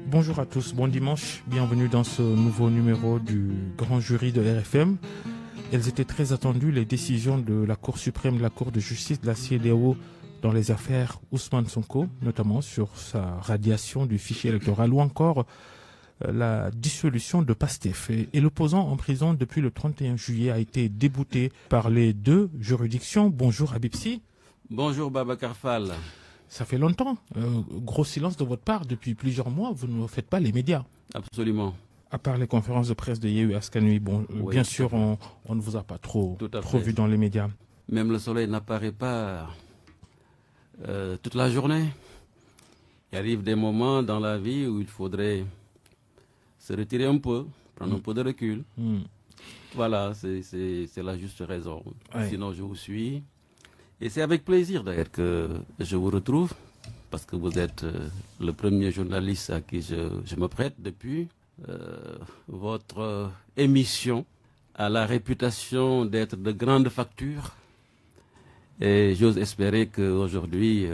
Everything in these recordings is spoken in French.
Bonjour à tous, bon dimanche, bienvenue dans ce nouveau numéro du Grand Jury de RFM. Elles étaient très attendues, les décisions de la Cour suprême de la Cour de justice de la CEDEAO dans les affaires Ousmane Sonko, notamment sur sa radiation du fichier électoral ou encore la dissolution de PASTEF. Et l'opposant en prison depuis le 31 juillet a été débouté par les deux juridictions. Bonjour Habib Sy. Bonjour Babacar Fall. Ça fait longtemps, gros silence de votre part, depuis plusieurs mois, vous ne faites pas les médias. Absolument. À part les conférences de presse de Yewwi Askan Wi, bon, oui, bien sûr, on ne vous a pas trop vu dans les médias. Même le soleil n'apparaît pas toute la journée. Il arrive des moments dans la vie où il faudrait se retirer un peu, prendre un peu de recul. Voilà, c'est la juste raison. Ouais. Sinon, je vous suis. Et c'est avec plaisir d'ailleurs que je vous retrouve, parce que vous êtes le premier journaliste à qui je me prête depuis. Votre émission a la réputation d'être de grande facture. Et j'ose espérer qu'aujourd'hui,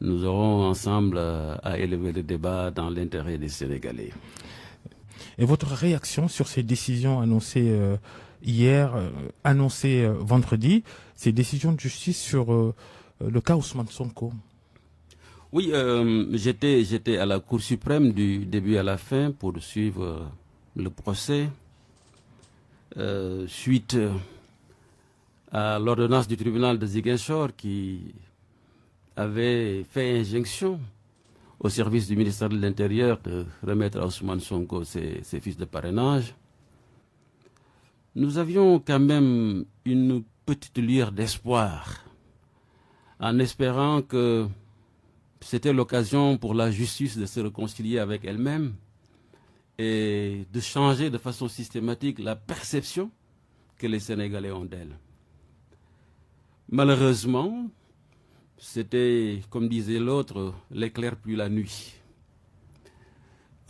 nous aurons ensemble à élever le débat dans l'intérêt des Sénégalais. Et votre réaction sur ces décisions annoncées hier, annoncées vendredi, ces décisions de justice sur le cas Ousmane Sonko? Oui, j'étais à la Cour suprême du début à la fin pour suivre le procès suite à l'ordonnance du tribunal de Ziguinchor qui avait fait injonction au service du ministère de l'Intérieur de remettre à Ousmane Sonko ses fiches de parrainage. Nous avions quand même une petite lueur d'espoir en espérant que c'était l'occasion pour la justice de se réconcilier avec elle-même et de changer de façon systématique la perception que les Sénégalais ont d'elle. Malheureusement, c'était, comme disait l'autre, l'éclair puis la nuit.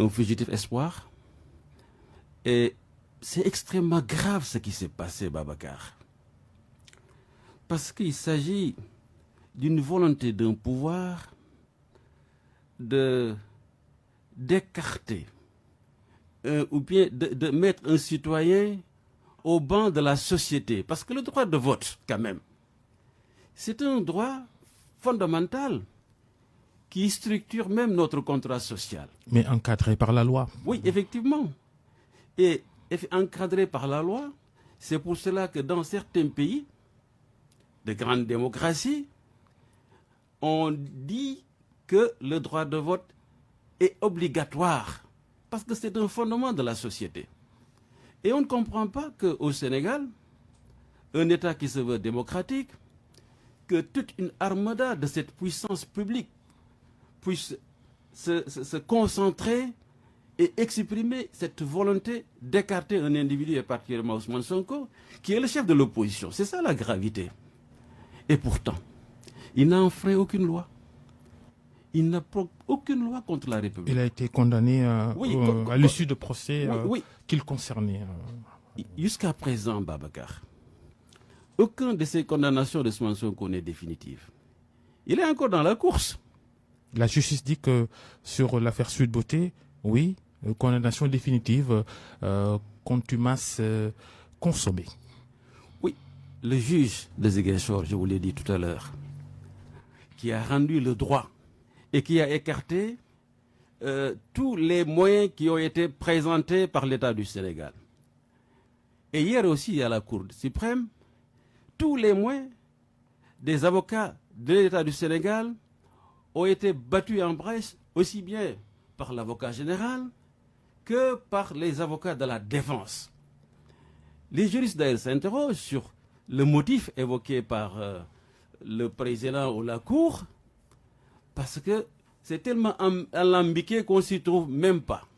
Un fugitif espoir. Et c'est extrêmement grave ce qui s'est passé, Babacar. Parce qu'il s'agit d'une volonté d'un pouvoir d'écarter ou bien de mettre un citoyen au banc de la société. Parce que le droit de vote, quand même, c'est un droit fondamental qui structure même notre contrat social. Mais encadré par la loi. Oui, effectivement. Et encadré par la loi, c'est pour cela que dans certains pays de grande démocratie, on dit que le droit de vote est obligatoire parce que c'est un fondement de la société. Et on ne comprend pas qu'au Sénégal, un État qui se veut démocratique, que toute une armada de cette puissance publique puisse se concentrer et exprimer cette volonté d'écarter un individu, et particulièrement Ousmane Sonko, qui est le chef de l'opposition. C'est ça la gravité. Et pourtant, il n'a enfreint aucune loi. Il n'a aucune loi contre la République. Il a été condamné à l'issue de procès qu'il concernait. Jusqu'à présent, Babacar, aucune de ces condamnations de Ousmane Sonko n'est définitive. Il est encore dans la course. La justice dit que sur l'affaire Sweet Beauté, oui, condamnation définitive, contumace consommée. Oui, le juge de Ziguinchor, je vous l'ai dit tout à l'heure, qui a rendu le droit et qui a écarté tous les moyens qui ont été présentés par l'État du Sénégal. Et hier aussi, à la Cour suprême, tous les moyens des avocats de l'État du Sénégal ont été battus en brèche, aussi bien par l'avocat général que par les avocats de la défense. Les juristes d'ailleurs s'interrogent sur le motif évoqué par le président ou la Cour, parce que c'est tellement alambiqué qu'on ne s'y trouve même pas.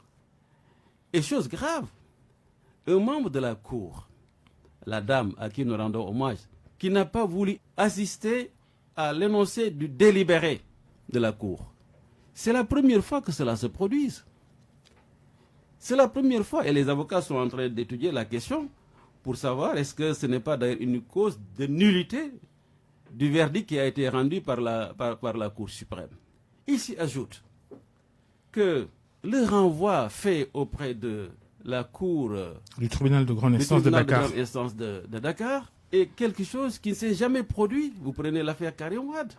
Et chose grave, un membre de la Cour, la dame à qui nous rendons hommage, qui n'a pas voulu assister à l'énoncé du délibéré de la Cour. C'est la première fois que cela se produise. C'est la première fois et les avocats sont en train d'étudier la question pour savoir est-ce que ce n'est pas d'ailleurs une cause de nullité du verdict qui a été rendu par la Cour suprême. Il s'y ajoute que le renvoi fait auprès de la Cour du tribunal de grande instance de Dakar est quelque chose qui ne s'est jamais produit. Vous prenez l'affaire Karim Wade.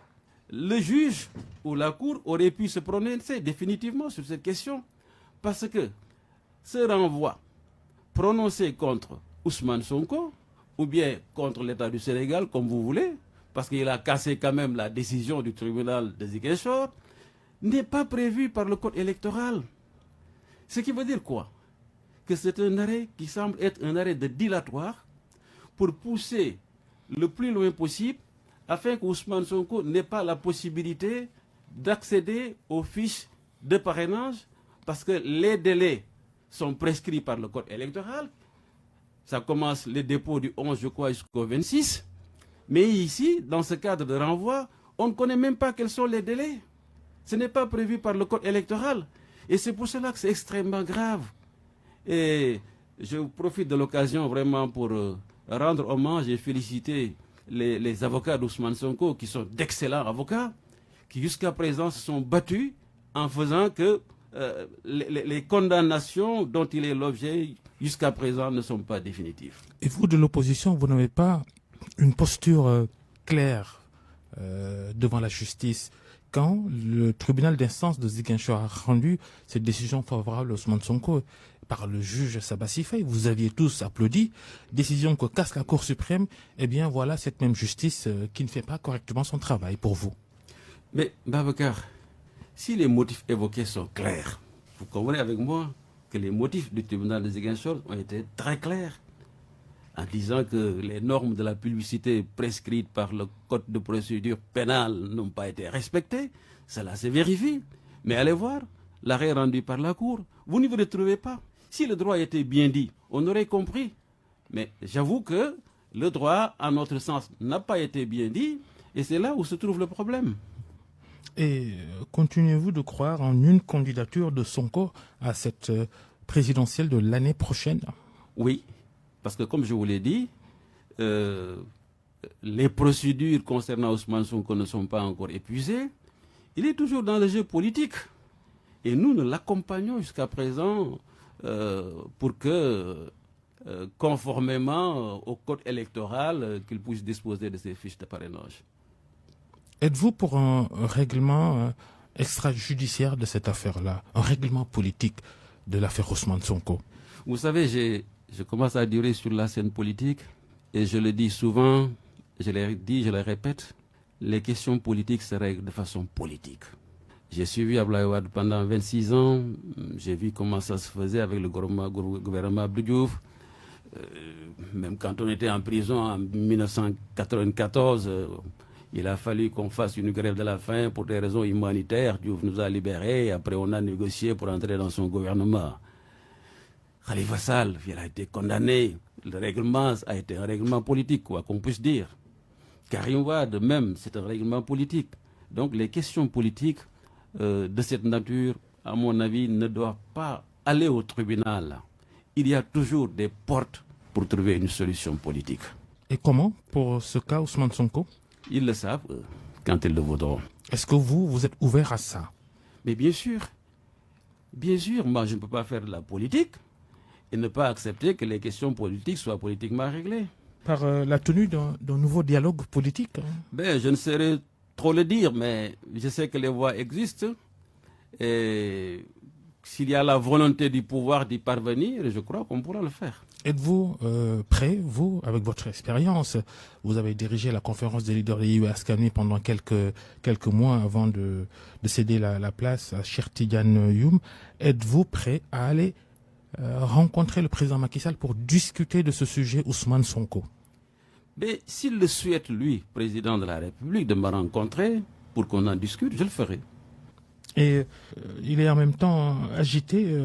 Le juge ou la Cour aurait pu se prononcer définitivement sur cette question parce que ce renvoi prononcé contre Ousmane Sonko ou bien contre l'État du Sénégal, comme vous voulez, parce qu'il a cassé quand même la décision du tribunal de Ziguinchor, n'est pas prévu par le code électoral. Ce qui veut dire quoi? Que c'est un arrêt qui semble être un arrêt de dilatoire pour pousser le plus loin possible afin qu'Ousmane Sonko n'ait pas la possibilité d'accéder aux fiches de parrainage parce que les délais sont prescrits par le code électoral. Ça commence les dépôts du 11, je crois, jusqu'au 26. Mais ici, dans ce cadre de renvoi, on ne connaît même pas quels sont les délais. Ce n'est pas prévu par le code électoral. Et c'est pour cela que c'est extrêmement grave. Et je profite de l'occasion vraiment pour rendre hommage et féliciter les avocats d'Ousmane Sonko, qui sont d'excellents avocats, qui jusqu'à présent se sont battus en faisant que les condamnations dont il est l'objet jusqu'à présent ne sont pas définitives. Et vous, de l'opposition, vous n'avez pas une posture claire devant la justice quand le tribunal d'instance de Ziguinchor a rendu cette décision favorable à Ousmane Sonko par le juge Sabassi Faye. Vous aviez tous applaudi. Décision que casse la Cour suprême. Eh bien, voilà cette même justice qui ne fait pas correctement son travail pour vous. Mais, Babacar, si les motifs évoqués sont clairs, vous comprenez avec moi que les motifs du tribunal de Ziguinchor ont été très clairs en disant que les normes de la publicité prescrites par le code de procédure pénale n'ont pas été respectées. Cela se vérifie. Mais allez voir l'arrêt rendu par la Cour. Vous ne vous retrouvez pas. Si le droit était bien dit, on aurait compris. Mais j'avoue que le droit, à notre sens, n'a pas été bien dit. Et c'est là où se trouve le problème. Et continuez-vous de croire en une candidature de Sonko à cette présidentielle de l'année prochaine? Oui, parce que comme je vous l'ai dit, les procédures concernant Ousmane Sonko ne sont pas encore épuisées. Il est toujours dans le jeu politique. Et nous l'accompagnons jusqu'à présent pour que, conformément au code électoral, qu'il puisse disposer de ses fiches de parrainage. Êtes-vous pour un règlement extrajudiciaire de cette affaire-là, un règlement politique de l'affaire Ousmane Sonko? Vous savez, je commence à durer sur la scène politique et je le dis souvent, je le répète, les questions politiques se règlent de façon politique. J'ai suivi Abdoulaye Wade pendant 26 ans, j'ai vu comment ça se faisait avec le gouvernement Abdou Diouf. Même quand on était en prison en 1994, il a fallu qu'on fasse une grève de la faim pour des raisons humanitaires. Diouf nous a libérés et après on a négocié pour entrer dans son gouvernement. Khalifa Sall, il a été condamné. Le règlement a été un règlement politique, quoi qu'on puisse dire. Karim Wade, même, c'est un règlement politique. Donc les questions politiques de cette nature, à mon avis, ne doivent pas aller au tribunal. Il y a toujours des portes pour trouver une solution politique. Et comment, pour ce cas, Ousmane Sonko? Ils le savent quand ils le voudront. Est-ce que vous êtes ouvert à ça? Mais bien sûr. Bien sûr, moi je ne peux pas faire de la politique et ne pas accepter que les questions politiques soient politiquement réglées. Par la tenue d'un nouveau dialogue politique? Ben, je ne saurais trop le dire, mais je sais que les voies existent. Et s'il y a la volonté du pouvoir d'y parvenir, je crois qu'on pourra le faire. Êtes-vous prêt, vous, avec votre expérience? Vous avez dirigé la conférence des leaders de l'IUASCANI pendant quelques mois avant de céder la place à Cheikh Tidiane Youm. Êtes-vous prêt à aller rencontrer le président Macky Sall pour discuter de ce sujet Ousmane Sonko? Mais s'il le souhaite, lui, président de la République, de me rencontrer pour qu'on en discute, je le ferai. Et il est en même temps agité,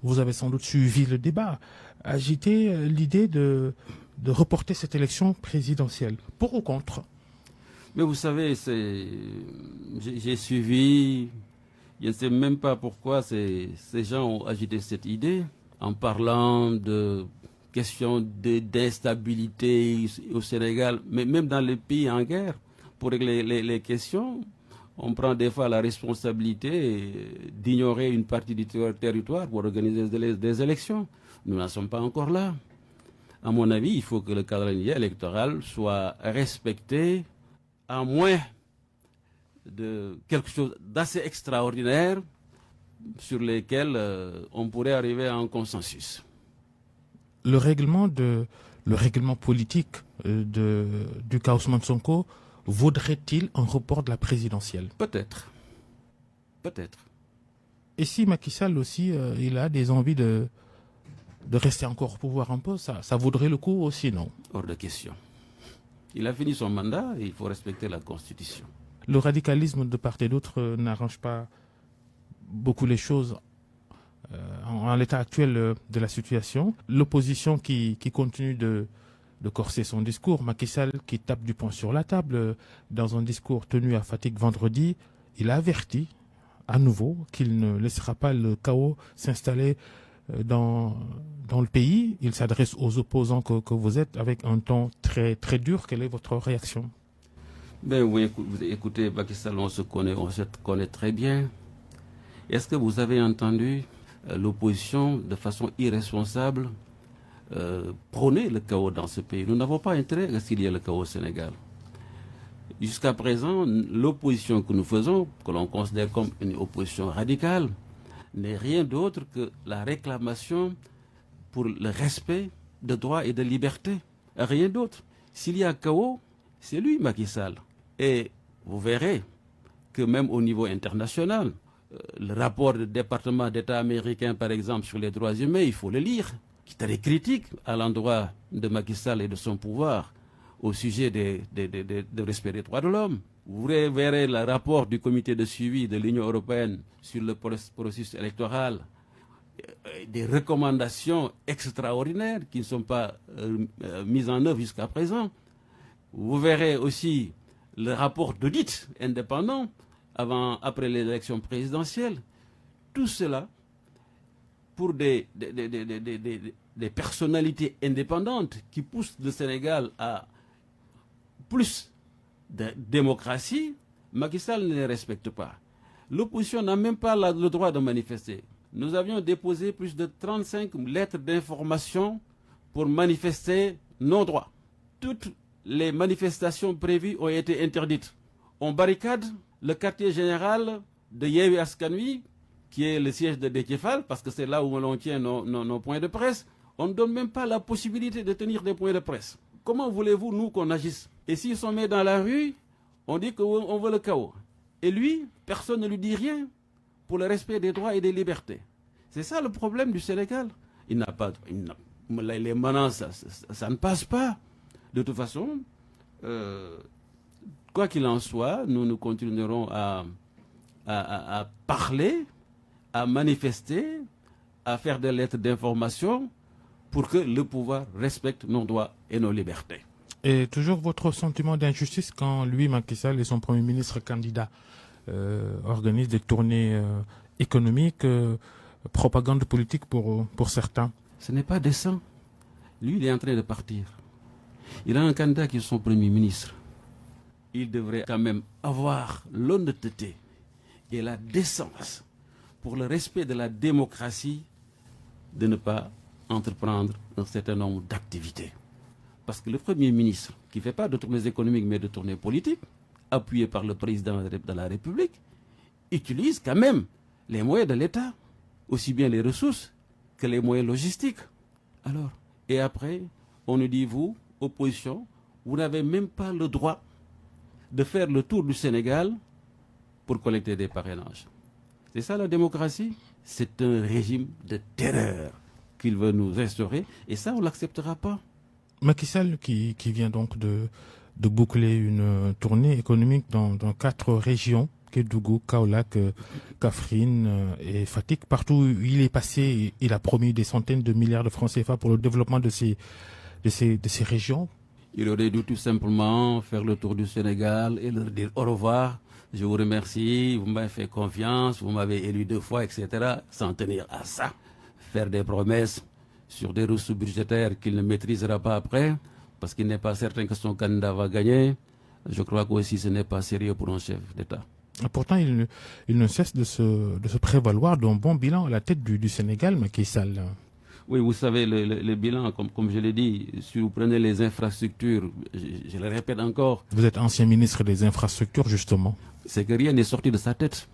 vous avez sans doute suivi le débat, agité l'idée de reporter cette élection présidentielle. Pour ou contre? Mais vous savez, j'ai suivi, je ne sais même pas pourquoi ces gens ont agité cette idée. en parlant de questions d'instabilité au Sénégal, mais même dans les pays en guerre, pour régler les questions, on prend des fois la responsabilité d'ignorer une partie du territoire pour organiser des élections. Nous n'en sommes pas encore là. À mon avis, il faut que le calendrier électoral soit respecté, à moins de quelque chose d'assez extraordinaire sur lesquels on pourrait arriver à un consensus. Le règlement politique du cas Ousmane Sonko vaudrait-il un report de la présidentielle? Peut-être. Peut-être. Et si Macky Sall aussi, il a des envies de rester encore au pouvoir un peu, ça vaudrait le coup aussi, non? Hors de question. Il a fini son mandat et il faut respecter la Constitution. Le radicalisme de part et d'autre n'arrange pas beaucoup les choses en l'état actuel de la situation. L'opposition qui continue de corser son discours. Macky Sall qui tape du poing sur la table. Dans un discours tenu à Fatick vendredi, il a averti à nouveau qu'il ne laissera pas le chaos s'installer dans le pays. Il s'adresse aux opposants que vous êtes avec un ton très, très dur. Quelle est votre réaction? Ben oui, écoutez, Macky Sall, on se connaît très bien. Est-ce que vous avez entendu l'opposition de façon irresponsable prôner le chaos dans ce pays? Nous n'avons pas intérêt à ce qu'il y ait le chaos au Sénégal. Jusqu'à présent, l'opposition que nous faisons, que l'on considère comme une opposition radicale, n'est rien d'autre que la réclamation pour le respect de droits et de libertés. Rien d'autre. S'il y a chaos, c'est lui, Macky Sall. Et vous verrez que même au niveau international, le rapport du département d'État américain, par exemple, sur les droits humains, il faut le lire, qui est très critique à l'endroit de Macky Sall et de son pouvoir au sujet de respect des droits de l'homme. Vous verrez le rapport du comité de suivi de l'Union européenne sur le processus électoral, des recommandations extraordinaires qui ne sont pas mises en œuvre jusqu'à présent. Vous verrez aussi le rapport d'audit indépendant après les élections présidentielles. Tout cela pour des personnalités indépendantes qui poussent le Sénégal à plus de démocratie. Macky Sall ne les respecte pas. L'opposition n'a même pas le droit de manifester. Nous avions déposé plus de 35 lettres d'information pour manifester nos droits. Toutes les manifestations prévues ont été interdites. On barricade le quartier général de Yewwi Askan Wi, qui est le siège de Déthié Fall, parce que c'est là où l'on tient nos points de presse. On ne donne même pas la possibilité de tenir des points de presse. Comment voulez-vous, nous, qu'on agisse? Et s'ils sont mis dans la rue, on dit qu'on veut le chaos. Et lui, personne ne lui dit rien pour le respect des droits et des libertés. C'est ça le problème du Sénégal. Les menaces, ça ne passe pas. De toute façon, quoi qu'il en soit, nous continuerons à parler, à manifester, à faire des lettres d'information pour que le pouvoir respecte nos droits et nos libertés. Et toujours votre sentiment d'injustice quand lui, Macky Sall, et son Premier ministre candidat organisent des tournées économiques, propagande politique pour certains? Ce n'est pas décent. Lui, il est en train de partir. Il a un candidat qui est son Premier ministre. Il devrait quand même avoir l'honnêteté et la décence pour le respect de la démocratie de ne pas entreprendre un certain nombre d'activités. Parce que le Premier ministre, qui ne fait pas de tournées économiques mais de tournées politiques, appuyé par le président de la République, utilise quand même les moyens de l'État, aussi bien les ressources que les moyens logistiques. Alors, et après, on nous dit, vous, opposition, vous n'avez même pas le droit de faire le tour du Sénégal pour collecter des parrainages. C'est ça la démocratie? C'est un régime de terreur qu'il veut nous instaurer, et ça, on ne l'acceptera pas. Macky Sall qui vient donc de boucler une tournée économique dans 4 régions, Kédougou, Kaolack, Kaffrine et Fatick. Partout où il est passé, il a promis des centaines de milliards de francs CFA pour le développement de ces régions. Il aurait dû tout simplement faire le tour du Sénégal et leur dire au revoir, je vous remercie, vous m'avez fait confiance, vous m'avez élu 2 fois, etc., sans tenir à ça. faire des promesses sur des ressources budgétaires qu'il ne maîtrisera pas après, parce qu'il n'est pas certain que son candidat va gagner. Je crois qu'aussi ce n'est pas sérieux pour un chef d'État. Pourtant, il ne cesse de se prévaloir d'un bon bilan à la tête du Sénégal, Macky Sall. Oui, vous savez, le bilan, comme je l'ai dit, si vous prenez les infrastructures, je le répète encore. Vous êtes ancien ministre des Infrastructures, justement. C'est que rien n'est sorti de sa tête.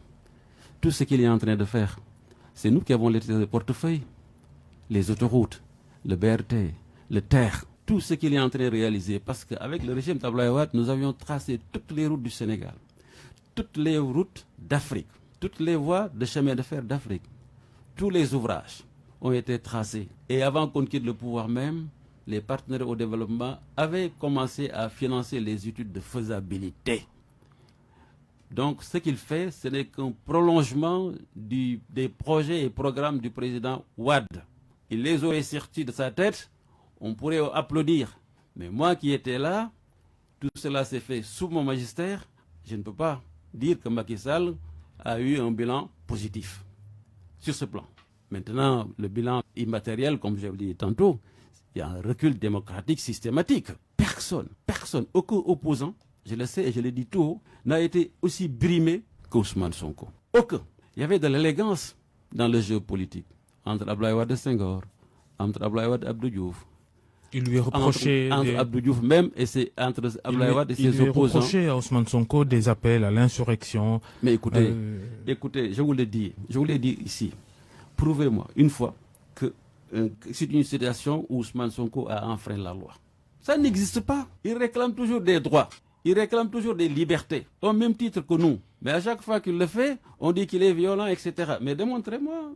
Tout ce qu'il est en train de faire, c'est nous qui avons les portefeuilles. Les autoroutes, le BRT, le TER, tout ce qu'il est en train de réaliser. Parce qu'avec le régime d'Abdoulaye Wade, nous avions tracé toutes les routes du Sénégal, toutes les routes d'Afrique, toutes les voies de chemin de fer d'Afrique, tous les ouvrages ont été tracés. Et avant qu'on quitte le pouvoir même, les partenaires au développement avaient commencé à financer les études de faisabilité. Donc ce qu'il fait, ce n'est qu'un prolongement des projets et programmes du président Wade. Il les aurait sortis de sa tête, on pourrait applaudir. Mais moi qui étais là, tout cela s'est fait sous mon magistère. Je ne peux pas dire que Macky Sall a eu un bilan positif sur ce plan. Maintenant, le bilan immatériel, comme je l'ai dit tantôt, il y a un recul démocratique systématique. Personne, aucun opposant, je le sais et je le dis tout haut, n'a été aussi brimé qu'Ousmane Sonko. Aucun. Il y avait de l'élégance dans le jeu politique. Entre Abdoulaye Wade et Senghor, entre Abdoulaye Wade et Abdou Diouf. Il lui reprochait... Entre Abdou Diouf même et entre Abdoulaye Wade et ses opposants. Il lui reprochait à Ousmane Sonko des appels à l'insurrection. Mais écoutez, je vous l'ai dit ici. Prouvez-moi une fois que c'est une situation où Ousmane Sonko a enfreint la loi. Ça n'existe pas. Il réclame toujours des droits. Il réclame toujours des libertés, au même titre que nous. Mais à chaque fois qu'il le fait, on dit qu'il est violent, etc. Mais démontrez-moi.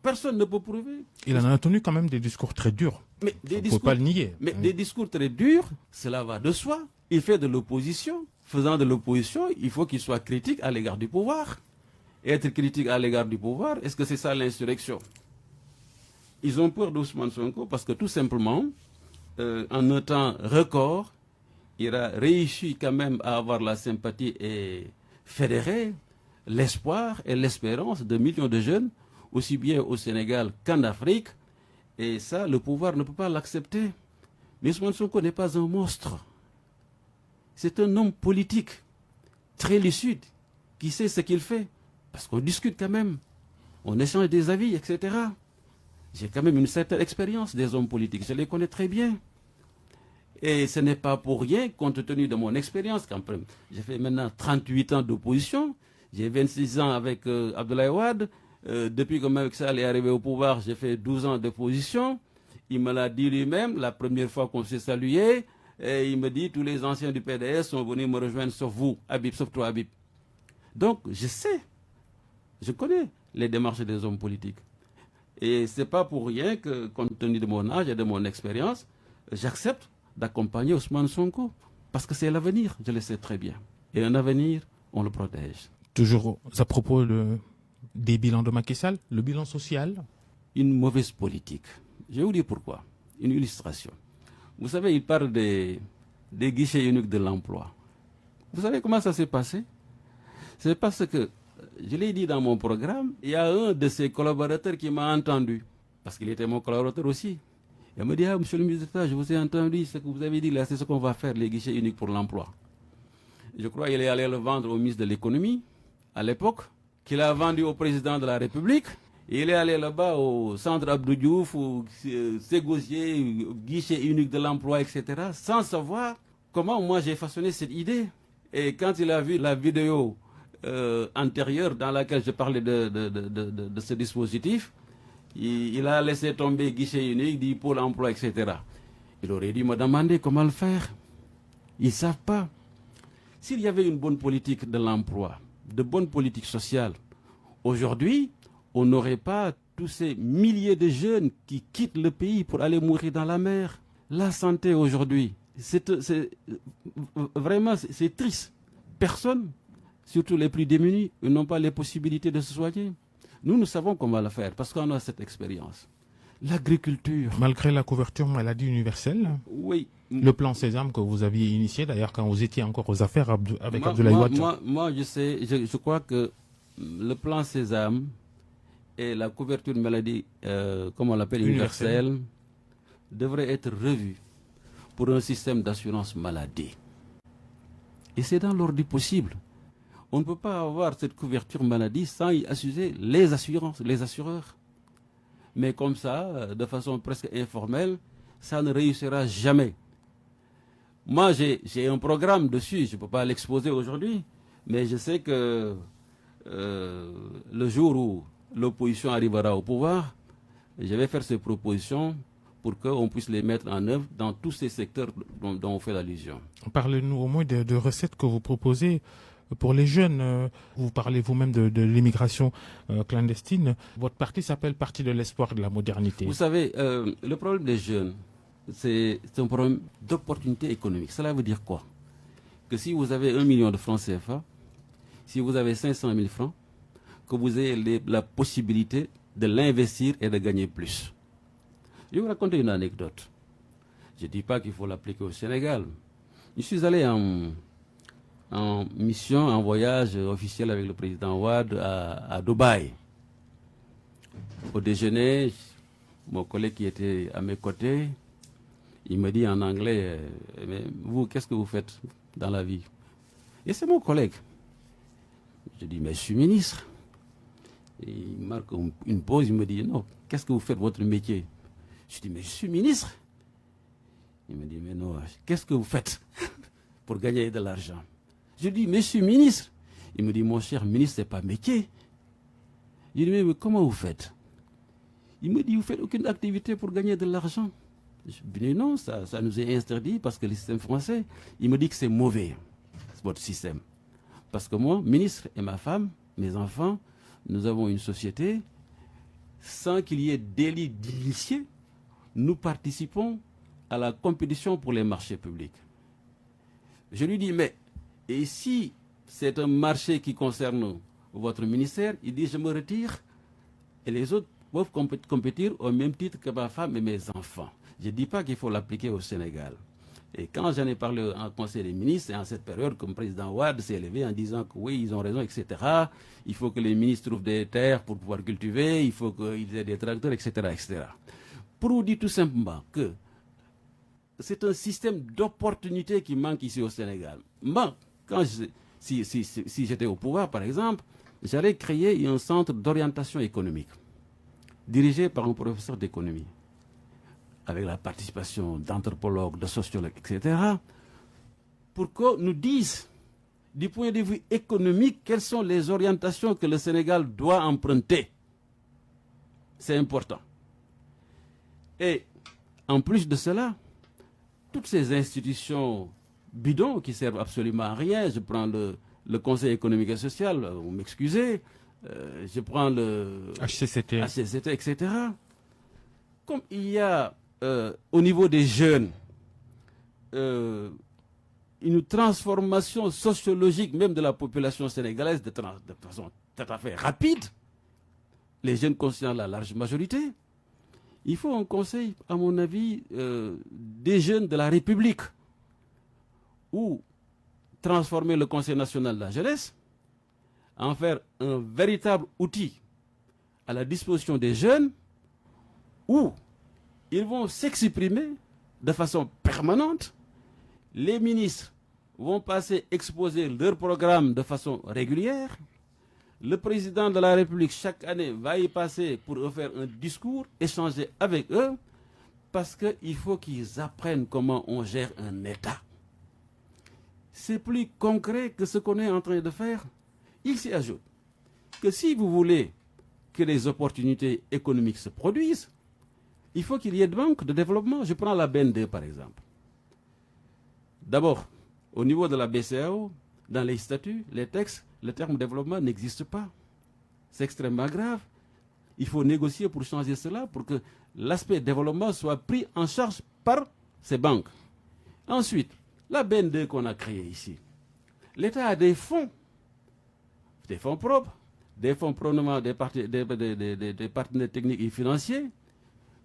Personne ne peut prouver. Il en a tenu quand même des discours très durs. Mais il ne faut pas le nier. Mais des discours très durs, cela va de soi. Il fait de l'opposition. Faisant de l'opposition, il faut qu'il soit critique à l'égard du pouvoir. Être critique à l'égard du pouvoir, est-ce que c'est ça l'insurrection? Ils ont peur d'Ousmane Sonko parce que tout simplement, en un temps record, il a réussi quand même à avoir la sympathie et fédérer l'espoir et l'espérance de millions de jeunes, aussi bien au Sénégal qu'en Afrique. Et ça, le pouvoir ne peut pas l'accepter. Mais Ousmane Sonko n'est pas un monstre. C'est un homme politique, très lucide, qui sait ce qu'il fait. Parce qu'on discute quand même, on échange des avis, etc. J'ai quand même une certaine expérience des hommes politiques, je les connais très bien. Et ce n'est pas pour rien, compte tenu de mon expérience, j'ai fait maintenant 38 ans d'opposition, j'ai 26 ans avec Abdoulaye Wade, depuis que Macky Sall est arrivé au pouvoir, j'ai fait 12 ans d'opposition. Il me l'a dit lui-même, la première fois qu'on s'est salué, et il me dit, tous les anciens du PDS sont venus me rejoindre, sauf vous, Habib, sauf toi, Habib. Donc, je sais, je connais les démarches des hommes politiques. Et ce n'est pas pour rien que, compte tenu de mon âge et de mon expérience, j'accepte d'accompagner Ousmane Sonko. Parce que c'est l'avenir, je le sais très bien. Et un avenir, on le protège. Toujours à propos des bilans de Macky Sall, le bilan social? Une mauvaise politique. Je vais vous dire pourquoi. Une illustration. Vous savez, il parle des guichets uniques de l'emploi. Vous savez comment ça s'est passé? C'est parce que, je l'ai dit dans mon programme, il y a un de ses collaborateurs qui m'a entendu. Parce qu'il était mon collaborateur aussi. Il me dit, ah, monsieur le ministre d'État, je vous ai entendu, ce que vous avez dit là, c'est ce qu'on va faire, les guichets uniques pour l'emploi. Je crois qu'il est allé le vendre au ministre de l'économie, à l'époque, qu'il a vendu au président de la République. Et il est allé là-bas au centre Abdou Diouf, au Ségosier, guichet unique de l'emploi, etc., sans savoir comment moi j'ai façonné cette idée. Et quand il a vu la vidéo antérieure dans laquelle je parlais de ce dispositif, il a laissé tomber guichet unique, dit Pôle emploi, etc. Il aurait dû me demander comment le faire. Ils ne savent pas. S'il y avait une bonne politique de l'emploi, de bonne politique sociale, aujourd'hui, on n'aurait pas tous ces milliers de jeunes qui quittent le pays pour aller mourir dans la mer. La santé aujourd'hui, vraiment, c'est triste. Personne, surtout les plus démunis, n'ont pas les possibilités de se soigner. Nous savons comment le faire parce qu'on a cette expérience. L'agriculture. Malgré la couverture maladie universelle? Oui. Le plan Sésame que vous aviez initié d'ailleurs quand vous étiez encore aux affaires avec Abdoulaye Wade. Moi, je sais, je crois que le plan Sésame et la couverture de maladie, comme on l'appelle, universelle, devrait être revue pour un système d'assurance maladie. Et c'est dans l'ordre du possible. On ne peut pas avoir cette couverture maladie sans y assurer les assureurs. Mais comme ça, de façon presque informelle, ça ne réussira jamais. Moi, j'ai un programme dessus, je ne peux pas l'exposer aujourd'hui, mais je sais que le jour où l'opposition arrivera au pouvoir, je vais faire ces propositions pour qu'on puisse les mettre en œuvre dans tous ces secteurs dont on fait allusion. Parlez-nous au moins de recettes que vous proposez pour les jeunes. Vous parlez vous-même de l'immigration clandestine. Votre parti s'appelle Parti de l'espoir de la modernité. Vous savez, le problème des jeunes, c'est un problème d'opportunité économique. Cela veut dire quoi? Que si vous avez 1 million de francs CFA, si vous avez 500 000 francs, que vous ayez la possibilité de l'investir et de gagner plus. Je vais vous raconter une anecdote. Je ne dis pas qu'il faut l'appliquer au Sénégal. Je suis allé en mission, en voyage officiel avec le président Wade à Dubaï. Au déjeuner, mon collègue qui était à mes côtés, il me dit en anglais, mais vous, qu'est-ce que vous faites dans la vie? Et c'est mon collègue. Je dis, mais je suis ministre. Et il marque une pause, il me dit, non, qu'est-ce que vous faites, votre métier? Je dis, mais je suis ministre. Il me dit, mais non, qu'est-ce que vous faites pour gagner de l'argent? Je dis, mais je suis ministre. Il me dit, mon cher ministre, ce n'est pas métier. Je dis, mais comment vous faites? Il me dit, vous ne faites aucune activité pour gagner de l'argent. Je dis, non, ça nous est interdit parce que le système français, il me dit que c'est mauvais, votre système. Parce que moi, ministre et ma femme, mes enfants, nous avons une société, sans qu'il y ait délit d'initié, nous participons à la compétition pour les marchés publics. Je lui dis, mais et si c'est un marché qui concerne votre ministère, il dit, je me retire et les autres peuvent compétir au même titre que ma femme et mes enfants. Je ne dis pas qu'il faut l'appliquer au Sénégal. Et quand j'en ai parlé en Conseil des ministres, et en cette période, comme le président Wade s'est élevé en disant que oui, ils ont raison, etc., il faut que les ministres trouvent des terres pour pouvoir cultiver, il faut qu'ils aient des tracteurs, etc., etc. Pour vous dire tout simplement que c'est un système d'opportunité qui manque ici au Sénégal. Moi, si j'étais au pouvoir, par exemple, j'allais créer un centre d'orientation économique, dirigé par un professeur d'économie, avec la participation d'anthropologues, de sociologues, etc., pour qu'on nous dise, du point de vue économique, quelles sont les orientations que le Sénégal doit emprunter. C'est important. Et en plus de cela, toutes ces institutions bidons qui servent absolument à rien, je prends le Conseil économique et social, vous m'excusez, je prends le HCCT, etc. Comme il y a au niveau des jeunes une transformation sociologique même de la population sénégalaise de façon tout à fait rapide, les jeunes constituant la large majorité, il faut un conseil, à mon avis, des jeunes de la République, ou transformer le Conseil national de la jeunesse en faire un véritable outil à la disposition des jeunes, où ils vont s'exprimer de façon permanente. Les ministres vont passer exposer leur programme de façon régulière. Le président de la République, chaque année, va y passer pour faire un discours, échanger avec eux, parce qu'il faut qu'ils apprennent comment on gère un État. C'est plus concret que ce qu'on est en train de faire. Il s'y ajoute que si vous voulez que les opportunités économiques se produisent, il faut qu'il y ait de banques de développement. Je prends la BND par exemple. D'abord, au niveau de la BCEAO, dans les statuts, les textes, le terme développement n'existe pas. C'est extrêmement grave. Il faut négocier pour changer cela, pour que l'aspect développement soit pris en charge par ces banques. Ensuite, la BND qu'on a créée ici, l'État a des fonds propres, des fonds provenant des partenaires techniques et financiers,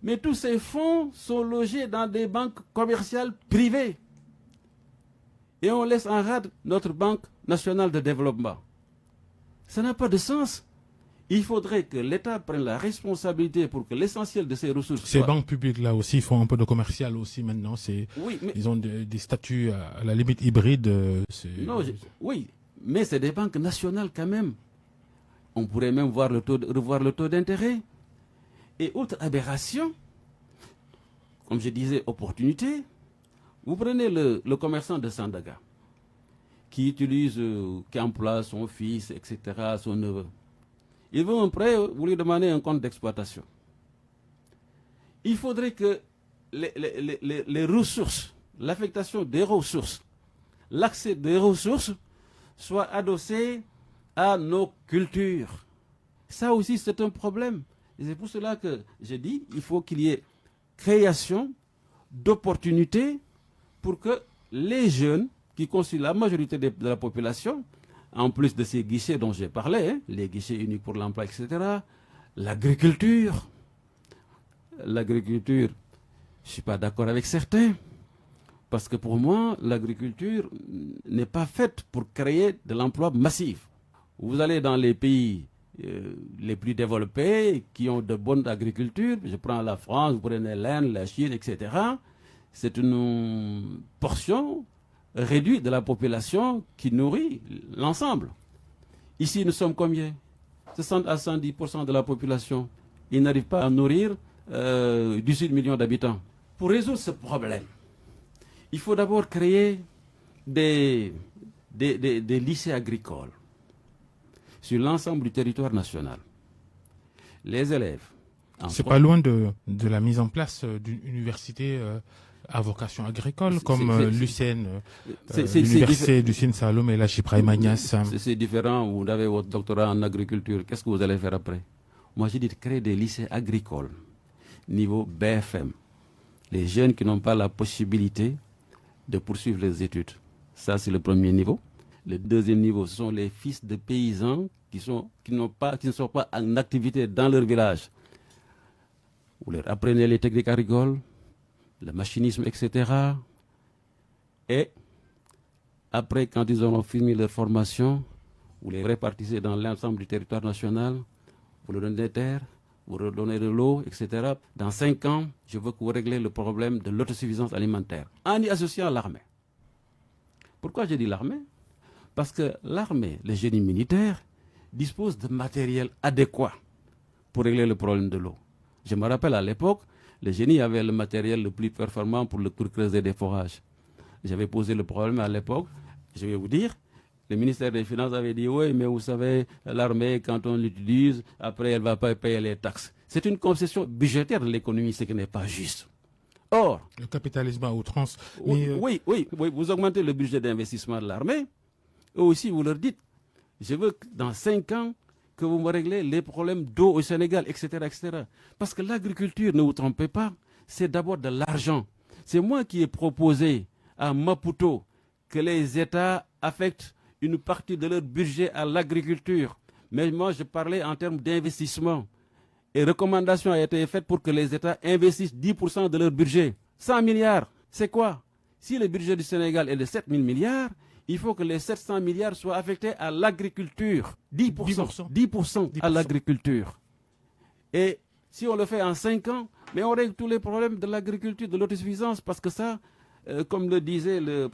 mais tous ces fonds sont logés dans des banques commerciales privées. Et on laisse en rade notre Banque nationale de développement. Ça n'a pas de sens. Il faudrait que l'État prenne la responsabilité pour que l'essentiel de ces ressources... Ces banques publiques là aussi font un peu de commercial aussi maintenant. Oui, mais... Ils ont des statuts à la limite hybrides. Oui, mais c'est des banques nationales quand même. On pourrait même revoir le taux d'intérêt. Et autre aberration, comme je disais, opportunité, vous prenez le commerçant de Sandaga, qui emploie son fils, etc., son neveu. Il veut un prêt, vous lui demandez un compte d'exploitation. Il faudrait que les ressources, l'affectation des ressources, l'accès des ressources soit adossé à nos cultures. Ça aussi, c'est un problème. Et c'est pour cela que j'ai dit il faut qu'il y ait création d'opportunités pour que les jeunes, qui constituent la majorité de la population, en plus de ces guichets dont j'ai parlé, les guichets uniques pour l'emploi, etc., l'agriculture. L'agriculture, je ne suis pas d'accord avec certains, parce que pour moi, l'agriculture n'est pas faite pour créer de l'emploi massif. Vous allez dans les pays les plus développés, qui ont de bonnes agricultures, je prends la France, vous prenez l'Inde, la Chine, etc., c'est une portion réduite de la population qui nourrit l'ensemble. Ici, nous sommes combien? 60 à 110% de la population. Ils n'arrivent pas à nourrir 18 millions d'habitants. Pour résoudre ce problème, il faut d'abord créer des lycées agricoles sur l'ensemble du territoire national. Les élèves... C'est pas loin de la mise en place d'une université à vocation agricole, comme l'UCN, l'université du Sine Saloum et la Chypre Magnas. C'est différent, vous avez votre doctorat en agriculture, qu'est-ce que vous allez faire après? Moi j'ai dit de créer des lycées agricoles, niveau BFM. Les jeunes qui n'ont pas la possibilité de poursuivre les études. Ça c'est le premier niveau. Le deuxième niveau, ce sont les fils de paysans qui ne sont pas en activité dans leur village. Vous leur apprenez les techniques agricoles, le machinisme, etc. Et après, quand ils auront fini leur formation, vous les répartissez dans l'ensemble du territoire national, vous leur donnez des terres, vous leur donnez de l'eau, etc. Dans 5 ans, je veux que vous réglez le problème de l'autosuffisance alimentaire, en y associant l'armée. Pourquoi j'ai dit l'armée? Parce que l'armée, le génie militaire, dispose de matériel adéquat pour régler le problème de l'eau. Je me rappelle à l'époque, le génie avait le matériel le plus performant pour creuser des forages. J'avais posé le problème à l'époque, je vais vous dire, le ministère des Finances avait dit, oui, mais vous savez, l'armée, quand on l'utilise, après, elle ne va pas payer les taxes. C'est une concession budgétaire de l'économie, ce qui n'est pas juste. Or... Le capitalisme à outrance... Oui, vous augmentez le budget d'investissement de l'armée, et aussi vous leur dites, je veux que dans 5 ans, que vous me réglez les problèmes d'eau au Sénégal, etc., etc. Parce que l'agriculture, ne vous trompez pas, c'est d'abord de l'argent. C'est moi qui ai proposé à Maputo que les États affectent une partie de leur budget à l'agriculture. Mais moi, je parlais en termes d'investissement. Et recommandation a été faite pour que les États investissent 10% de leur budget. 100 milliards, c'est quoi? Si le budget du Sénégal est de 7 000 milliards, il faut que les 700 milliards soient affectés à l'agriculture. 10% à l'agriculture. Et si on le fait en 5 ans, mais on règle tous les problèmes de l'agriculture, de l'autosuffisance, parce que ça, comme le disait le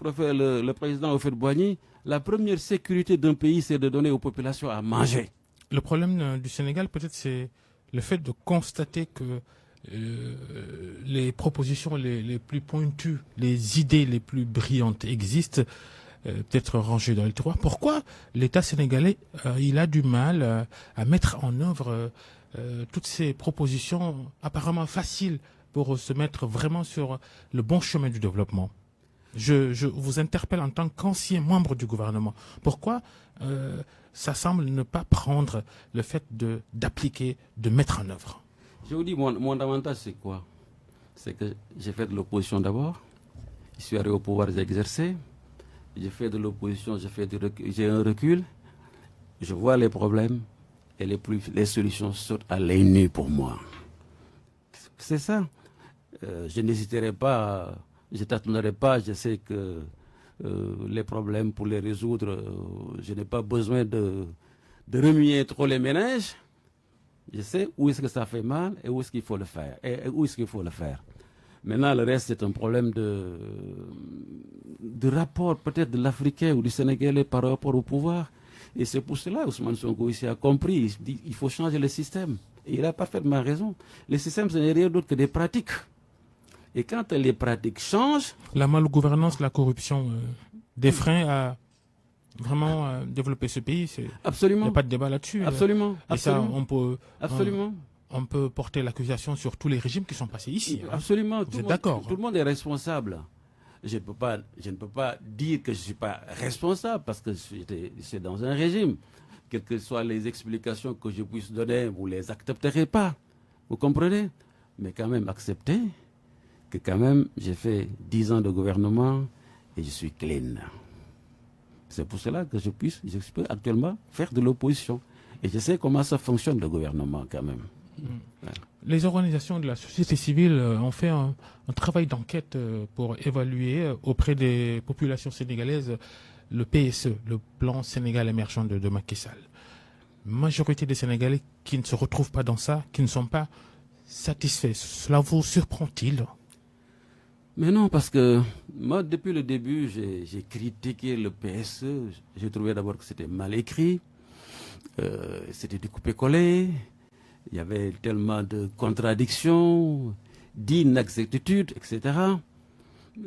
président Houphouët-Boigny, la première sécurité d'un pays, c'est de donner aux populations à manger. Le problème du Sénégal, peut-être, c'est le fait de constater que les propositions les plus pointues, les idées les plus brillantes existent, peut-être rangé dans le tiroir. Pourquoi l'État sénégalais il a du mal à mettre en œuvre toutes ces propositions apparemment faciles pour se mettre vraiment sur le bon chemin du développement? Je vous interpelle en tant qu'ancien membre du gouvernement. Pourquoi ça semble ne pas prendre le fait d'appliquer, de mettre en œuvre? Je vous dis, mon avantage c'est quoi? C'est que j'ai fait de l'opposition d'abord, je suis arrivé au pouvoir, j'ai exercé. J'ai fait de l'opposition, j'ai un recul, je vois les problèmes et les solutions sautent à l'œil nu pour moi. C'est ça. Je n'hésiterai pas, je tâtonnerai pas, je sais que les problèmes, pour les résoudre, je n'ai pas besoin de remuer trop les méninges. Je sais où est-ce que ça fait mal et où est-ce qu'il faut le faire. Et où est-ce qu'il faut le faire. Maintenant, le reste, c'est un problème de rapport peut-être de l'Africain ou du Sénégalais par rapport au pouvoir. Et c'est pour cela Ousmane Sonko ici a compris. Il dit qu'il faut changer le système. Et il a parfaitement raison. Le système, ce n'est rien d'autre que des pratiques. Et quand les pratiques changent... La malgouvernance, la corruption, des freins à vraiment développer ce pays. Absolument. Il n'y a pas de débat là-dessus. Absolument. Et absolument. ça, on peut... Absolument. On peut porter l'accusation sur tous les régimes qui sont passés ici. Absolument. Vous êtes d'accord? Tout le monde est responsable. Je ne peux pas dire que je ne suis pas responsable parce que c'est dans un régime. Quelles que soient les explications que je puisse donner, vous ne les accepterez pas. Vous comprenez? Mais quand même accepter que quand même j'ai fait 10 ans de gouvernement et je suis clean. C'est pour cela que je peux actuellement faire de l'opposition. Et je sais comment ça fonctionne le gouvernement quand même. Les organisations de la société civile ont fait un travail d'enquête pour évaluer auprès des populations sénégalaises le PSE, le plan Sénégal émergent de Macky Sall. Majorité des Sénégalais qui ne se retrouvent pas dans ça, qui ne sont pas satisfaits. Cela vous surprend-il? Mais non, parce que moi, depuis le début, j'ai critiqué le PSE. J'ai trouvé d'abord que c'était mal écrit, c'était découpé-collé. Il y avait tellement de contradictions, d'inexactitudes, etc.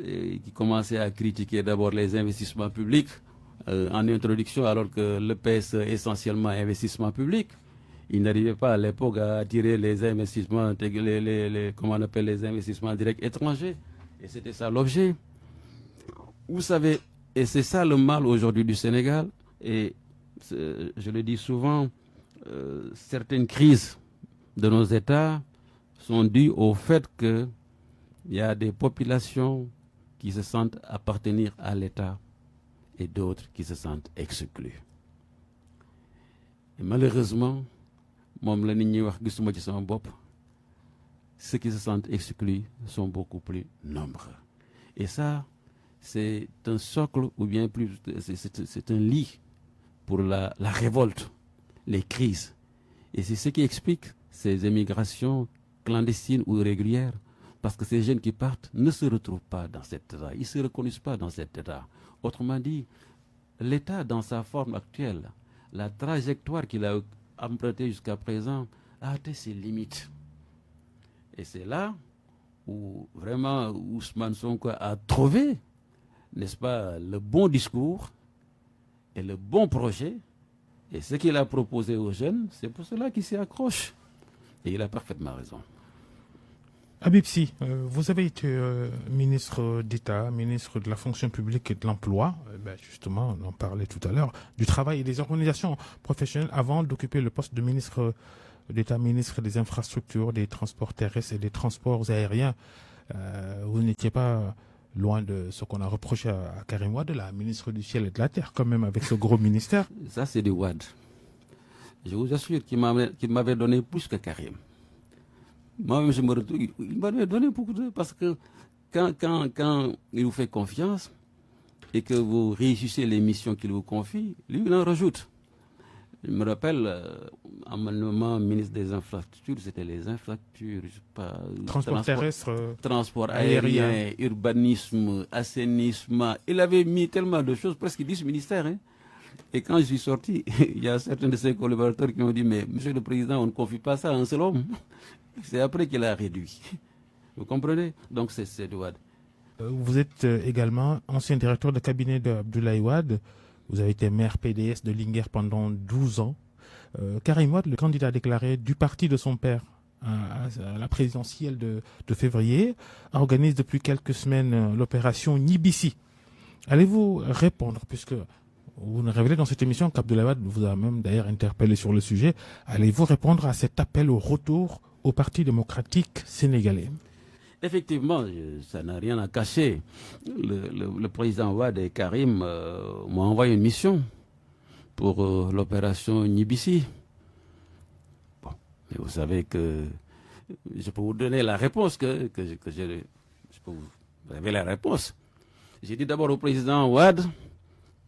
Et qui commençaient à critiquer d'abord les investissements publics en introduction, alors que le PSE est essentiellement investissement public. Il n'arrivait pas à l'époque à attirer les investissements, comment on appelle les investissements directs étrangers. Et c'était ça l'objet. Vous savez, et c'est ça le mal aujourd'hui du Sénégal. Et je le dis souvent, certaines crises de nos États sont dues au fait qu'il y a des populations qui se sentent appartenir à l'État et d'autres qui se sentent exclus. Et malheureusement, ceux qui se sentent exclus sont beaucoup plus nombreux. Et ça, c'est un socle, ou bien plus, c'est un lit pour la révolte, les crises. Et c'est ce qui explique ces émigrations clandestines ou régulières, parce que ces jeunes qui partent ne se retrouvent pas dans cet état, ils ne se reconnaissent pas dans cet état. Autrement dit, l'État dans sa forme actuelle, la trajectoire qu'il a empruntée jusqu'à présent, a atteint ses limites. Et c'est là où vraiment Ousmane Sonko a trouvé, n'est-ce pas, le bon discours et le bon projet. Et ce qu'il a proposé aux jeunes, c'est pour cela qu'il s'y accroche. Et il a parfaitement raison. Habib Sy, vous avez été ministre d'État, ministre de la fonction publique et de l'emploi, justement, on en parlait tout à l'heure, du travail et des organisations professionnelles avant d'occuper le poste de ministre d'État, ministre des infrastructures, des transports terrestres et des transports aériens. Vous n'étiez pas loin de ce qu'on a reproché à Karim Wade, la ministre du ciel et de la terre, quand même, avec ce gros ministère. Ça, c'est du Wade. Je vous assure qu'il m'avait donné plus que Karim. Moi-même, je me retrouve, il m'avait donné beaucoup de... Parce que quand il vous fait confiance et que vous réussissez les missions qu'il vous confie, lui, il en rajoute. Je me rappelle, en mon moment ministre des infrastructures, c'était les infrastructures, je sais pas... Transport terrestre, transport aérien, urbanisme, assainissement. Il avait mis tellement de choses, presque 10 ministères. Hein. Et quand je suis sorti, il y a certains de ses collaborateurs qui m'ont dit, mais monsieur le président, on ne confie pas ça à un seul homme. C'est après qu'il a réduit. Vous comprenez? Donc c'est Wade. Vous êtes également ancien directeur de cabinet d'Abdoulaye Wade. Vous avez été maire PDS de Linguère pendant 12 ans. Karim Wade, le candidat déclaré du parti de son père à la présidentielle de février, organise depuis quelques semaines l'opération Nibissi. Allez-vous répondre, puisque vous nous révélez dans cette émission qu'Abdoulaye Wade vous a même d'ailleurs interpellé sur le sujet, allez-vous répondre à cet appel au retour au Parti démocratique sénégalais? Effectivement, ça n'a rien à cacher. Le président Wade et Karim m'ont envoyé une mission pour l'opération Nibissi. Bon, mais vous savez que je peux vous donner la réponse, je peux vous révéler la réponse. J'ai dit d'abord au président Wade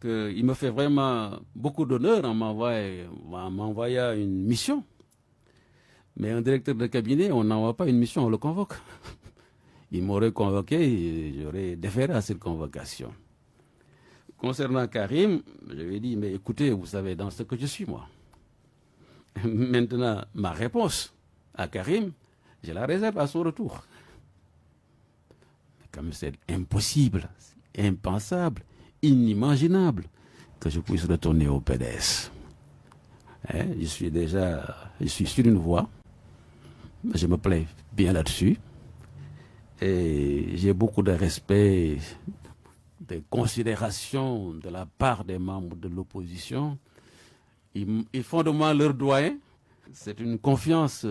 qu'il me fait vraiment beaucoup d'honneur en m'envoyant une mission. Mais un directeur de cabinet, on n'envoie pas une mission, on le convoque. Il m'aurait convoqué et j'aurais déféré à cette convocation. Concernant Karim, je lui ai dit, mais écoutez, vous savez dans ce que je suis, moi. Maintenant, ma réponse à Karim, je la réserve à son retour. Comme c'est impossible, impensable, inimaginable que je puisse retourner au PDS. Je suis sur une voie, je me plais bien là-dessus, et j'ai beaucoup de respect, de considération de la part des membres de l'opposition. Ils font de moi leur doyen. C'est une confiance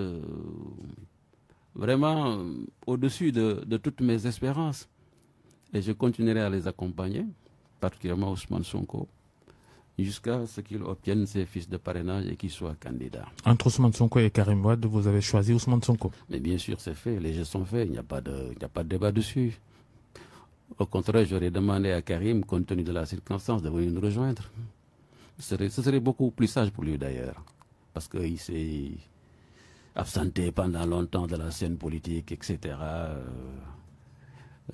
vraiment au-dessus de toutes mes espérances. Et je continuerai à les accompagner, particulièrement Ousmane Sonko, jusqu'à ce qu'il obtienne ses fiches de parrainage et qu'il soit candidat. Entre Ousmane Sonko et Karim Wade, vous avez choisi Ousmane Sonko. Mais bien sûr, c'est fait, les jeux sont faits, il n'y a pas de débat dessus. Au contraire, j'aurais demandé à Karim, compte tenu de la circonstance, de venir nous rejoindre. Ce serait beaucoup plus sage pour lui d'ailleurs, parce qu'il s'est absenté pendant longtemps de la scène politique, etc.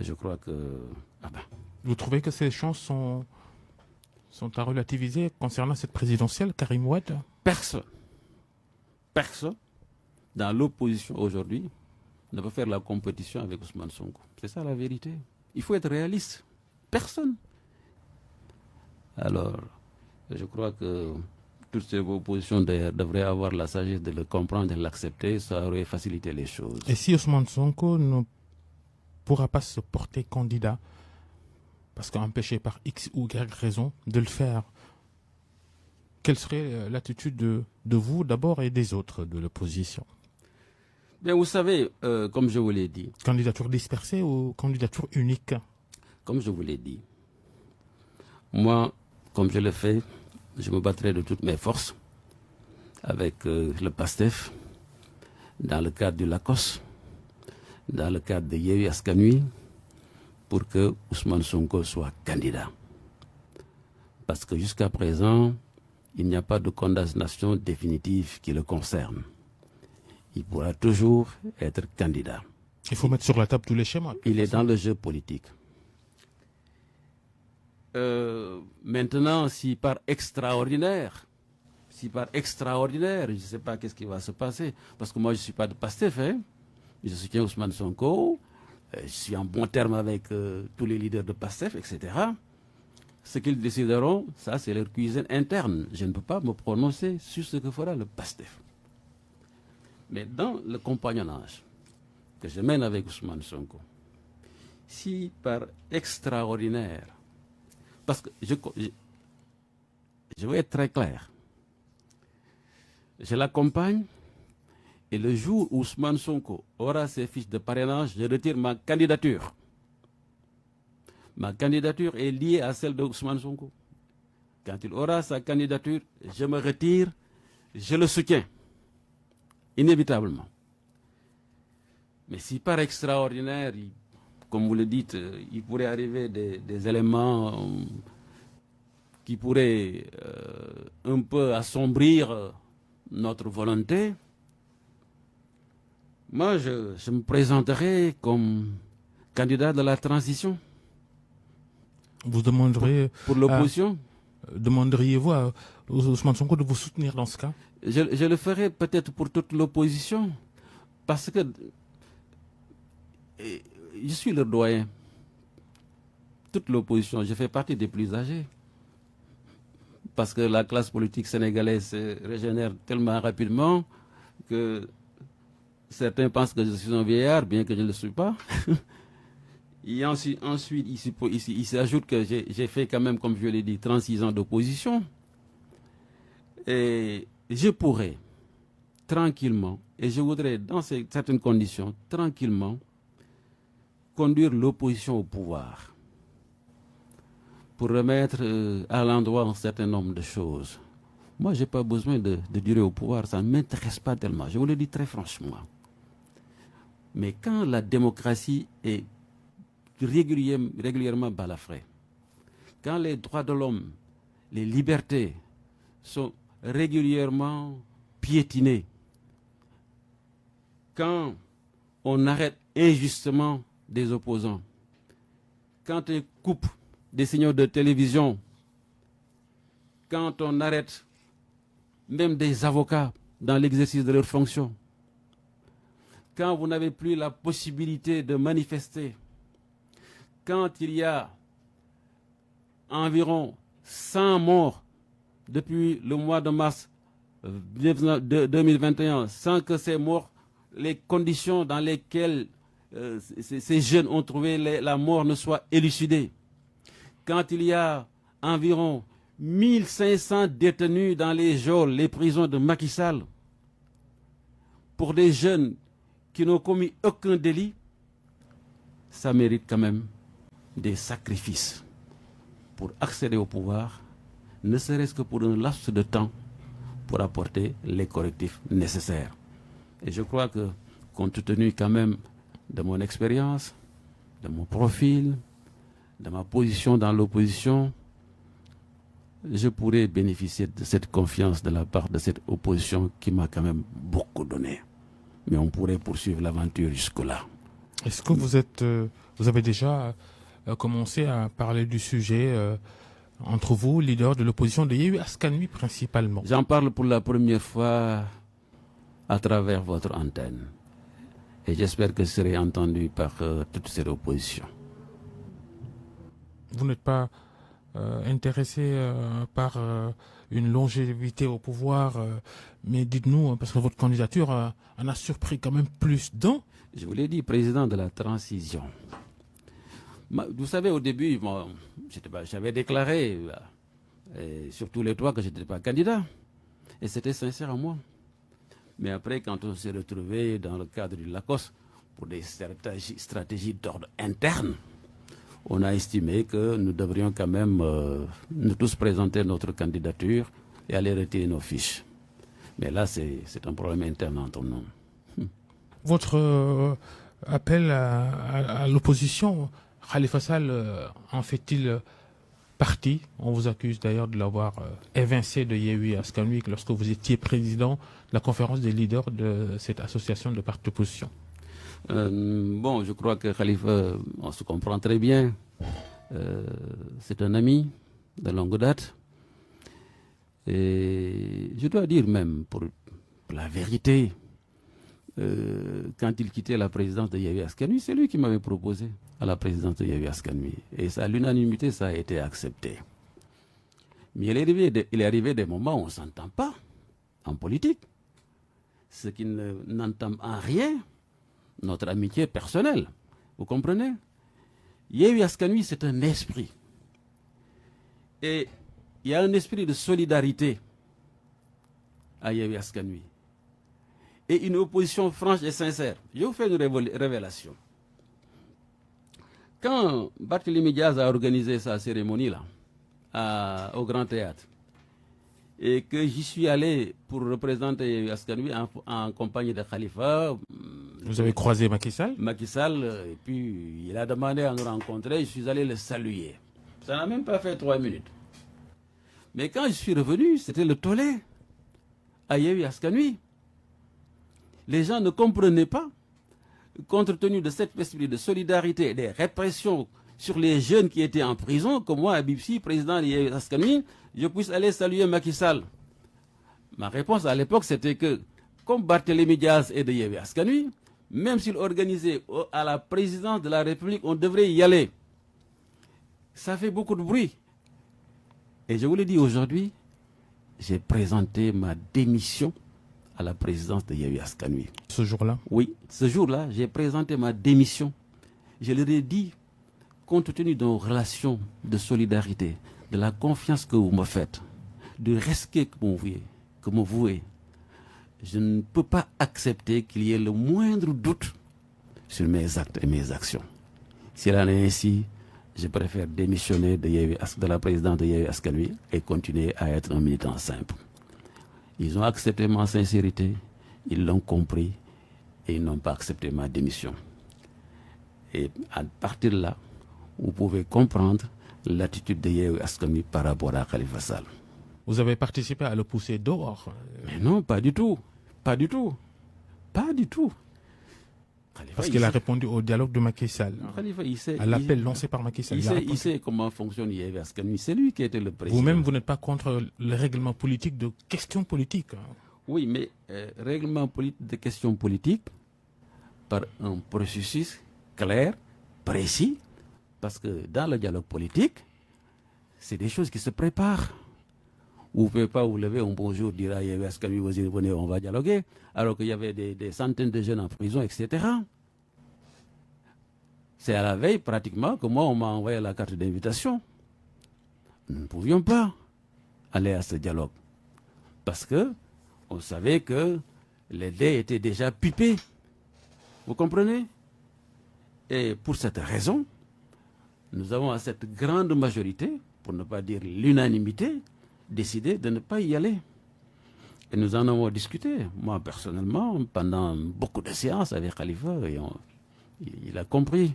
Je crois que... Vous trouvez que ces chances sont à relativiser concernant cette présidentielle, Karim Wade? Personne dans l'opposition aujourd'hui ne peut faire la compétition avec Ousmane Sonko. C'est ça la vérité. Il faut être réaliste. Personne. Alors, je crois que toutes ces oppositions devraient avoir la sagesse de le comprendre et de l'accepter. Ça aurait facilité les choses. Et si Ousmane Sonko ne pourra pas se porter candidat, parce qu'empêché par X ou Y raison de le faire, quelle serait l'attitude de vous d'abord et des autres de l'opposition? Bien, vous savez, comme je vous l'ai dit... Candidature dispersée ou candidature unique? Comme je vous l'ai dit, moi, comme je le fais, je me battrai de toutes mes forces avec le PASTEF, dans le cadre du LACOS, dans le cadre de Yewwi Askan Wi, pour que Ousmane Sonko soit candidat. Parce que jusqu'à présent, il n'y a pas de condamnation définitive qui le concerne. Il pourra toujours être candidat. Il faut mettre sur la table tous les schémas. Il est dans le jeu politique. Maintenant, si par extraordinaire, je ne sais pas qu'est-ce qui va se passer, parce que moi je ne suis pas de PASTEF, je soutiens Ousmane Sonko, je suis en bon terme avec tous les leaders de PASTEF, etc. Ce qu'ils décideront, ça c'est leur cuisine interne. Je ne peux pas me prononcer sur ce que fera le PASTEF. Mais dans le compagnonnage que je mène avec Ousmane Sonko, si par extraordinaire, parce que je vais être très clair, je l'accompagne et le jour où Ousmane Sonko aura ses fiches de parrainage, je retire ma candidature. Ma candidature est liée à celle de Ousmane Sonko. Quand il aura sa candidature, je me retire, je le soutiens, inévitablement. Mais si par extraordinaire, comme vous le dites, il pourrait arriver des éléments qui pourraient un peu assombrir notre volonté, moi je me présenterai comme candidat de la transition. Vous demanderiez pour l'opposition. Demanderiez-vous à Ousmane Sonko de vous soutenir dans ce cas? Je le ferai peut-être pour toute l'opposition, parce que je suis le doyen. Toute l'opposition, je fais partie des plus âgés. Parce que la classe politique sénégalaise se régénère tellement rapidement que certains pensent que je suis un vieillard, bien que je ne le suis pas. Et ensuite, il s'ajoute que j'ai fait quand même, comme je l'ai dit, 36 ans d'opposition. Et je pourrais tranquillement, et je voudrais, dans certaines conditions, tranquillement, conduire l'opposition au pouvoir pour remettre à l'endroit un certain nombre de choses. Moi, je n'ai pas besoin de durer au pouvoir, ça ne m'intéresse pas tellement, je vous le dis très franchement. Mais quand la démocratie est régulièrement balafrée, quand les droits de l'homme, les libertés sont régulièrement piétinés, quand on arrête injustement des opposants, quand on coupe des signaux de télévision, quand on arrête même des avocats dans l'exercice de leurs fonctions, quand vous n'avez plus la possibilité de manifester, quand il y a environ 100 morts depuis le mois de mars 2021, sans que ces morts, les conditions dans lesquelles ces jeunes ont trouvé la mort ne soient élucidées, quand il y a environ 1500 détenus dans les geôles, les prisons de Macky Sall, pour des jeunes qui n'ont commis aucun délit, ça mérite quand même des sacrifices pour accéder au pouvoir, ne serait-ce que pour un laps de temps, pour apporter les correctifs nécessaires. Et je crois que, compte tenu quand même de mon expérience, de mon profil, de ma position dans l'opposition, je pourrais bénéficier de cette confiance de la part de cette opposition qui m'a quand même beaucoup donné. Mais on pourrait poursuivre l'aventure jusque-là. Est-ce que vous avez déjà commencé à parler du sujet entre vous, leader de l'opposition de Yewwi Askan Wi principalement? J'en parle pour la première fois à travers votre antenne. Et j'espère que je serai entendu par toute cette opposition. Vous n'êtes pas intéressé par une longévité au pouvoir, mais dites-nous, parce que votre candidature en a surpris quand même plus d'un. Je vous l'ai dit, président de la transition. Vous savez, au début, j'avais déclaré sur tous les toits que je n'étais pas candidat. Et c'était sincère à moi. Mais après, quand on s'est retrouvé dans le cadre du LACOS pour des stratégies d'ordre interne, on a estimé que nous devrions quand même nous tous présenter notre candidature et aller retirer nos fiches. Mais là, c'est un problème interne entre nous. Votre appel à l'opposition, Khalifa Sall en fait-il partie? On vous accuse d'ailleurs de l'avoir évincé de Yewwi Askan Wi lorsque vous étiez président de la conférence des leaders de cette association de partis d'opposition. Bon, je crois que Khalifa, on se comprend très bien. C'est un ami de longue date. Et je dois dire même, pour la vérité, quand il quittait la présidence de Yewwi Askan Wi, c'est lui qui m'avait proposé à la présidence de Yewwi Askan Wi. Et à l'unanimité, ça a été accepté. Mais il est arrivé des moments où on ne s'entend pas en politique. Ce qui n'entame en rien notre amitié personnelle. Vous comprenez? Yewwi Askan Wi, c'est un esprit. Et il y a un esprit de solidarité à Yewwi Askan Wi. Et une opposition franche et sincère. Je vais vous faire une révélation. Quand Barthélémy Diaz a organisé sa cérémonie là, au Grand Théâtre, et que j'y suis allé pour représenter Yewwi Askan Wi en compagnie de Khalifa. Vous avez croisé Macky Sall? Macky Sall, et puis il a demandé à nous rencontrer, je suis allé le saluer. Ça n'a même pas fait 3 minutes. Mais quand je suis revenu, c'était le tollé à Yewwi Askan Wi. Les gens ne comprenaient pas, compte tenu de cet esprit de solidarité et des répressions sur les jeunes qui étaient en prison, que moi, Habib Sy, président de Yewwi Askan Wi, je puisse aller saluer Macky Sall. Ma réponse à l'époque, c'était que, comme Barthélémy Diaz est de Yewwi Askan Wi, même s'il organisait à la présidence de la République, on devrait y aller. Ça fait beaucoup de bruit. Et je vous le dis aujourd'hui, j'ai présenté ma démission à la présidence de Yewwi Askan Wi. Ce jour-là? Oui, ce jour-là, j'ai présenté ma démission. Je leur ai dit, compte tenu de nos relations de solidarité, de la confiance que vous me faites, du respect que vous vouez, je ne peux pas accepter qu'il y ait le moindre doute sur mes actes et mes actions. S'il en est ainsi, je préfère démissionner de la présidence de Yewwi Askan Wi et continuer à être un militant simple. Ils ont accepté ma sincérité, ils l'ont compris et ils n'ont pas accepté ma démission. Et à partir de là, vous pouvez comprendre l'attitude de Yewwi Askan Wi par rapport à Khalifa Sall. Vous avez participé à le pousser dehors? Mais non, pas du tout. Pas du tout. Pas du tout. Parce qu'il a répondu au dialogue de Macky Sall, à l'appel lancé par Macky Sall. Il sait comment fonctionne Yewwi Askan Wi. C'est lui qui était le président. Vous-même, vous n'êtes pas contre le règlement politique de questions politiques. Oui, mais règlement politique de questions politiques par un processus clair, précis, parce que dans le dialogue politique, c'est des choses qui se préparent. Vous ne pouvez pas vous lever un bonjour, dire à Yewwi Askan Wi, venez, on va dialoguer, alors qu'il y avait des centaines de jeunes en prison, etc. C'est à la veille, pratiquement, que moi, on m'a envoyé la carte d'invitation. Nous ne pouvions pas aller à ce dialogue. Parce que on savait que les dés étaient déjà pipés. Vous comprenez? Et pour cette raison, nous avons à cette grande majorité, pour ne pas dire l'unanimité, décidé de ne pas y aller. Et nous en avons discuté. Moi, personnellement, pendant beaucoup de séances avec Khalifa, il a compris.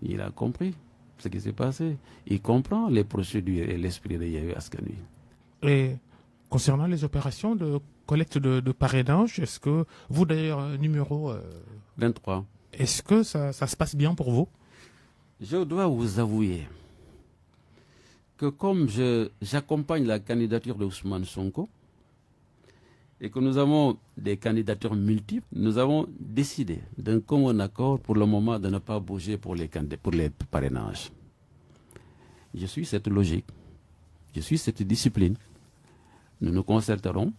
Il a compris ce qui s'est passé. Il comprend les procédures et l'esprit de Yewwi Askan Wi. Et concernant les opérations de collecte de parrainage, est-ce que vous, d'ailleurs, numéro 23, est-ce que ça se passe bien pour vous? Je dois vous avouer que comme j'accompagne la candidature de Ousmane Sonko et que nous avons des candidatures multiples, nous avons décidé d'un commun accord pour le moment de ne pas bouger pour les parrainages. Je suis cette logique, je suis cette discipline. Nous nous concerterons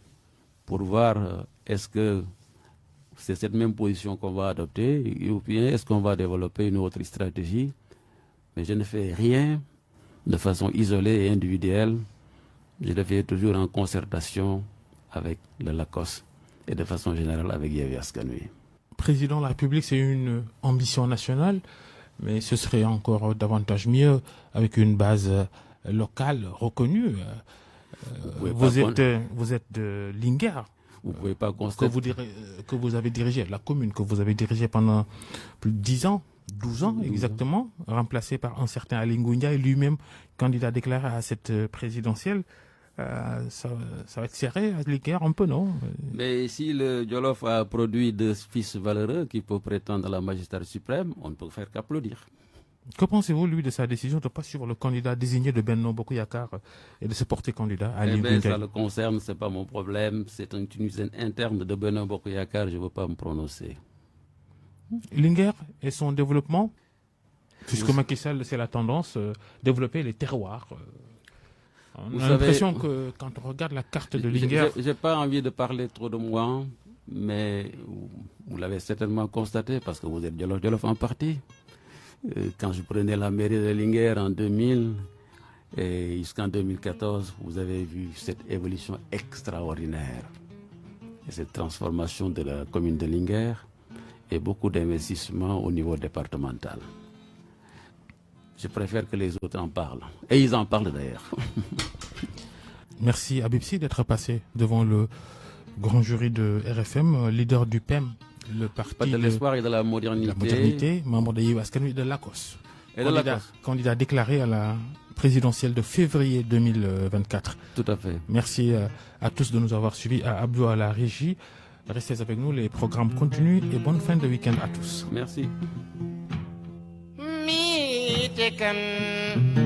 pour voir est-ce que c'est cette même position qu'on va adopter ou bien est-ce qu'on va développer une autre stratégie. Mais je ne fais rien de façon isolée et individuelle. Je le fais toujours en concertation avec le LACOS et de façon générale avec Yewwi Askan Wi. Président de la République, c'est une ambition nationale, mais ce serait encore davantage mieux avec une base locale reconnue. Vous êtes de Linguère. Vous ne pouvez pas constater que vous avez dirigé, la commune que vous avez dirigée pendant plus de 10 ans, 12 ans exactement, remplacé par un certain Aly Ngouille Ndiaye, lui-même candidat déclaré à cette présidentielle. Ça va être serré à Linguère un peu, non? Mais si le Jolof a produit 2 fils valeureux qui peuvent prétendre à la magistrature suprême, on ne peut faire qu'applaudir. Que pensez-vous, lui, de sa décision de ne pas suivre le candidat désigné de Benno Bokk Yakaar et de se porter candidat à Aly Ngouille Ndiaye? Ça le concerne, ce n'est pas mon problème. C'est une usine interne de Benno Bokk Yakaar, je ne veux pas me prononcer. Linguère et son développement, puisque Macky Sall, c'est la tendance, développer les terroirs. On a l'impression que quand on regarde la carte de Linguère... Je n'ai pas envie de parler trop de moi, mais vous l'avez certainement constaté parce que vous êtes Jolof en partie. Quand je prenais la mairie de Linguère en 2000 et jusqu'en 2014, vous avez vu cette évolution extraordinaire et cette transformation de la commune de Linguère et beaucoup d'investissements au niveau départemental. Je préfère que les autres en parlent. Et ils en parlent d'ailleurs. Merci Habib Sy d'être passé devant le grand jury de RFM, leader du PEM, le parti de l'espoir et de la modernité. La modernité, membre de Yewwi Askan Wi de l'ACOS. Candidat déclaré à la présidentielle de février 2024. Tout à fait. Merci à tous de nous avoir suivis, à Abdou à la régie. Restez avec nous, les programmes continuent et bonne fin de week-end à tous. Merci. Taken